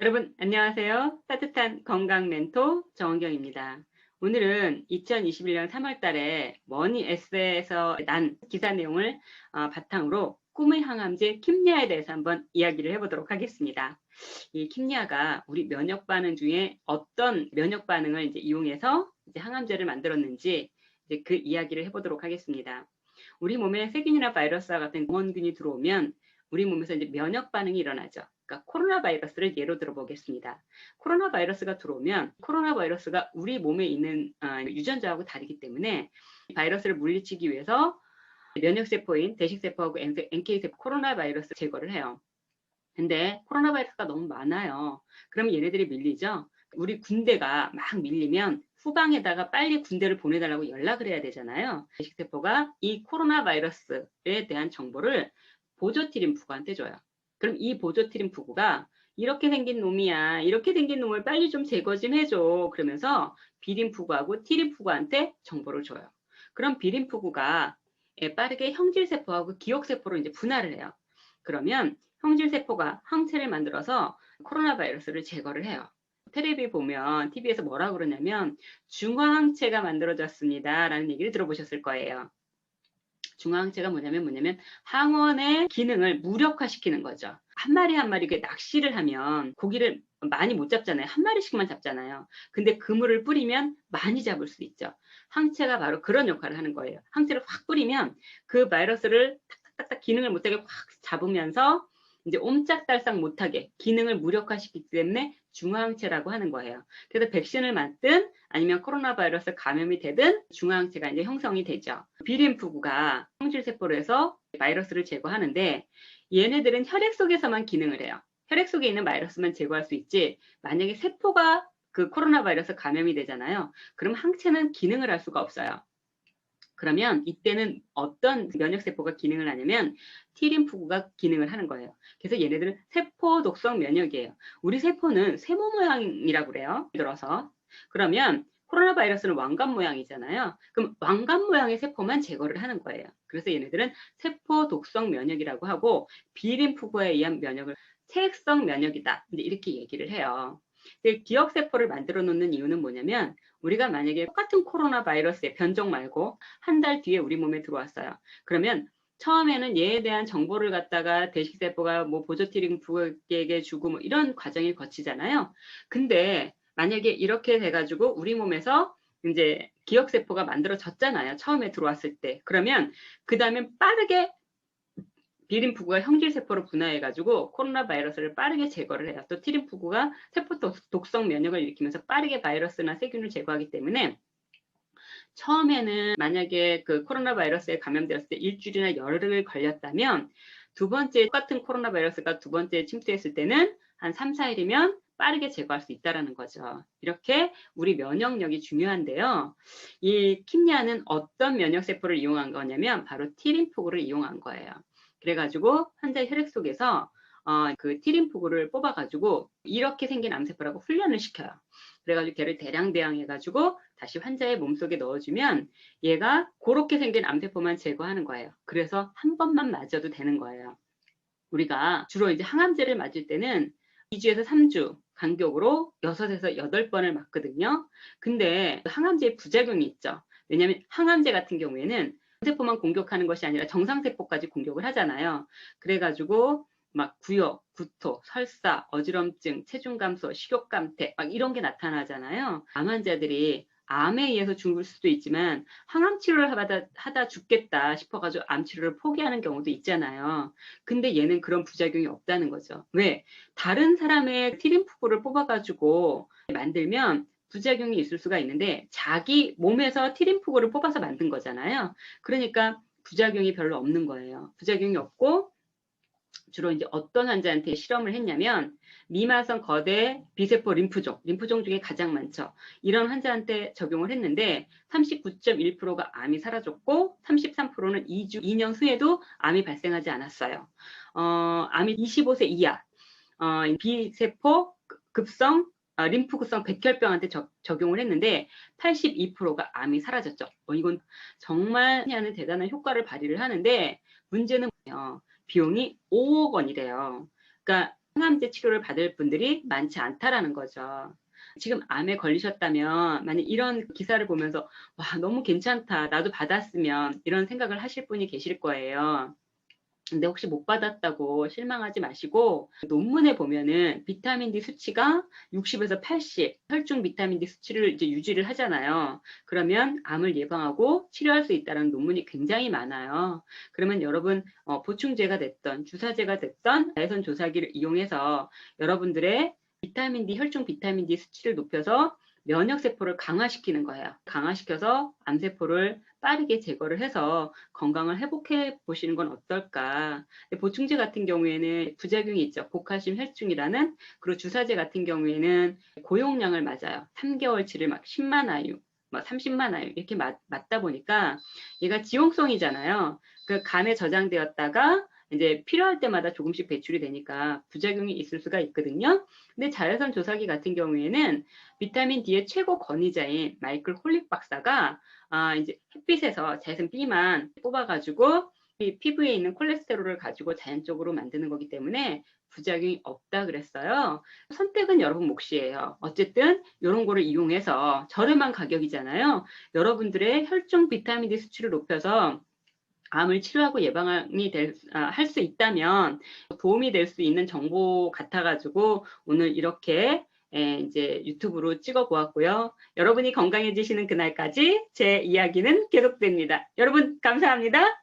여러분 안녕하세요. 따뜻한 건강 멘토 정은경입니다. 오늘은 2021년 3월 달에 머니 에세이에서 난 기사 내용을 바탕으로 꿈의 항암제 킴리아에 대해서 한번 이야기를 해보도록 하겠습니다. 이 킴리아가 우리 면역 반응 중에 어떤 면역 반응을 이제 이용해서 이제 항암제를 만들었는지 이제 그 이야기를 해보도록 하겠습니다. 우리 몸에 세균이나 바이러스와 같은 원균이 들어오면 우리 몸에서 이제 면역 반응이 일어나죠. 그러니까 코로나 바이러스를 예로 들어보겠습니다. 코로나 바이러스가 들어오면 코로나 바이러스가 우리 몸에 있는 유전자하고 다르기 때문에 바이러스를 물리치기 위해서 면역세포인 대식세포하고 NK세포 코로나 바이러스 제거를 해요. 근데 코로나 바이러스가 너무 많아요. 그러면 얘네들이 밀리죠. 우리 군대가 막 밀리면 후방에다가 빨리 군대를 보내달라고 연락을 해야 되잖아요. 대식세포가 이 코로나 바이러스에 대한 정보를 보조티림프구한테 줘요. 그럼 이 보조티림프구가 이렇게 생긴 놈이야. 이렇게 생긴 놈을 빨리 좀 제거 좀 해줘. 그러면서 B림프구하고 T림프구한테 정보를 줘요. 그럼 B림프구가 빠르게 형질세포하고 기억세포로 이제 분할을 해요. 그러면 형질세포가 항체를 만들어서 코로나 바이러스를 제거를 해요. 텔레비 보면 TV에서 뭐라고 그러냐면 중화항체가 만들어졌습니다 라는 얘기를 들어보셨을 거예요. 중화항체가 뭐냐면 항원의 기능을 무력화시키는 거죠. 한 마리 한 마리 낚시를 하면 고기를 많이 못 잡잖아요. 한 마리씩만 잡잖아요. 근데 그물을 뿌리면 많이 잡을 수 있죠. 항체가 바로 그런 역할을 하는 거예요. 항체를 확 뿌리면 그 바이러스를 탁탁탁탁 기능을 못하게 확 잡으면서 이제 옴짝달싹 못하게 기능을 무력화시키기 때문에 중화항체라고 하는 거예요. 그래서 백신을 맞든 아니면 코로나 바이러스 감염이 되든 중화항체가 이제 형성이 되죠. B림프구가 형질세포로 해서 바이러스를 제거하는데 얘네들은 혈액 속에서만 기능을 해요. 혈액 속에 있는 바이러스만 제거할 수 있지 만약에 세포가 그 코로나 바이러스 감염이 되잖아요. 그럼 항체는 기능을 할 수가 없어요. 그러면 이때는 어떤 면역세포가 기능을 하냐면 T림프구가 기능을 하는 거예요. 그래서 얘네들은 세포 독성 면역이에요. 우리 세포는 세모 모양이라고 그래요. 들어서 그러면 코로나 바이러스는 왕관 모양이잖아요. 그럼 왕관 모양의 세포만 제거를 하는 거예요. 그래서 얘네들은 세포 독성 면역이라고 하고 B림프구에 의한 면역을 체액성 면역이다. 이렇게 얘기를 해요. 기억세포를 만들어 놓는 이유는 뭐냐면 우리가 만약에 똑같은 코로나 바이러스의 변종 말고 한 달 뒤에 우리 몸에 들어왔어요. 그러면 처음에는 얘에 대한 정보를 갖다가 대식세포가 뭐 보조티림프에게 주고 뭐 이런 과정을 거치잖아요. 근데 만약에 이렇게 돼가지고 우리 몸에서 이제 기억세포가 만들어졌잖아요. 처음에 들어왔을 때. 그러면 그 다음에 빠르게 B림프구가 형질세포로 분화해가지고 코로나 바이러스를 빠르게 제거를 해요. 또 T림프구가 세포 독성 면역을 일으키면서 빠르게 바이러스나 세균을 제거하기 때문에 처음에는 만약에 그 코로나 바이러스에 감염되었을 때 일주일이나 열흘 걸렸다면 두 번째 똑같은 코로나 바이러스가 두 번째 침투했을 때는 한 3, 4일이면 빠르게 제거할 수 있다는 거죠. 이렇게 우리 면역력이 중요한데요. 이 킴리아는 어떤 면역세포를 이용한 거냐면 바로 T림프구를 이용한 거예요. 그래가지고 환자 혈액 속에서 그 T림프구를 뽑아가지고 이렇게 생긴 암세포라고 훈련을 시켜요. 그래가지고 걔를 대량 대항해가지고 다시 환자의 몸속에 넣어주면 얘가 그렇게 생긴 암세포만 제거하는 거예요. 그래서 한 번만 맞아도 되는 거예요. 우리가 주로 이제 항암제를 맞을 때는 2주에서 3주 간격으로 6에서 8번을 맞거든요. 근데 항암제의 부작용이 있죠. 왜냐하면 항암제 같은 경우에는 세포만 공격하는 것이 아니라 정상세포까지 공격을 하잖아요. 그래가지고 막 구역, 구토, 설사, 어지럼증, 체중 감소, 식욕 감퇴 막 이런 게 나타나잖아요. 암 환자들이 암에 의해서 죽을 수도 있지만 항암 치료를 하다 죽겠다 싶어가지고 암 치료를 포기하는 경우도 있잖아요. 근데 얘는 그런 부작용이 없다는 거죠. 왜? 다른 사람의 T림프구를 뽑아가지고 만들면 부작용이 있을 수가 있는데 자기 몸에서 T림프구를 뽑아서 만든 거잖아요. 그러니까 부작용이 별로 없는 거예요. 부작용이 없고 주로 이제 어떤 환자한테 실험을 했냐면 미마성 거대 비세포 림프종 중에 가장 많죠. 이런 환자한테 적용을 했는데 39.1%가 암이 사라졌고 33%는 2년 후에도 암이 발생하지 않았어요. 암이 25세 이하 비세포 급성 림프구성 백혈병한테 적용을 했는데 82%가 암이 사라졌죠. 이건 정말 하는 대단한 효과를 발휘를 하는데 문제는 뭐예요? 비용이 5억 원이래요. 그러니까 항암제 치료를 받을 분들이 많지 않다라는 거죠. 지금 암에 걸리셨다면 만약 이런 기사를 보면서 '와 너무 괜찮다. 나도 받았으면.' 이런 생각을 하실 분이 계실 거예요. 근데 혹시 못 받았다고 실망하지 마시고 논문에 보면은 비타민 D 수치가 60에서 80 혈중 비타민 D 수치를 이제 유지를 하잖아요. 그러면 암을 예방하고 치료할 수 있다는 논문이 굉장히 많아요. 그러면 여러분 보충제가 됐던 주사제가 됐던 자외선 조사기를 이용해서 여러분들의 비타민 D 혈중 비타민 D 수치를 높여서 면역 세포를 강화시키는 거예요. 강화시켜서 암세포를 빠르게 제거를 해서 건강을 회복해 보시는 건 어떨까. 보충제 같은 경우에는 부작용이 있죠. 복합심 혈중이라는. 그리고 주사제 같은 경우에는 고용량을 맞아요. 3개월치를 막 10만 IU, 막 30만 IU 이렇게 맞다 보니까 얘가 지용성이잖아요. 그 간에 저장되었다가 이제 필요할 때마다 조금씩 배출이 되니까 부작용이 있을 수가 있거든요. 근데 자외선 조사기 같은 경우에는 비타민 D의 최고 권위자인 마이클 홀릭 박사가 이제 햇빛에서 자외선 B만 뽑아가지고 이 피부에 있는 콜레스테롤을 가지고 자연적으로 만드는 거기 때문에 부작용이 없다 그랬어요. 선택은 여러분 몫이에요. 어쨌든 이런 거를 이용해서 저렴한 가격이잖아요. 여러분들의 혈중 비타민 D 수치를 높여서 암을 치료하고 예방이 할 수 있다면 도움이 될 수 있는 정보 같아가지고 오늘 이렇게 이제 유튜브로 찍어 보았고요. 여러분이 건강해지시는 그날까지 제 이야기는 계속됩니다. 여러분 감사합니다.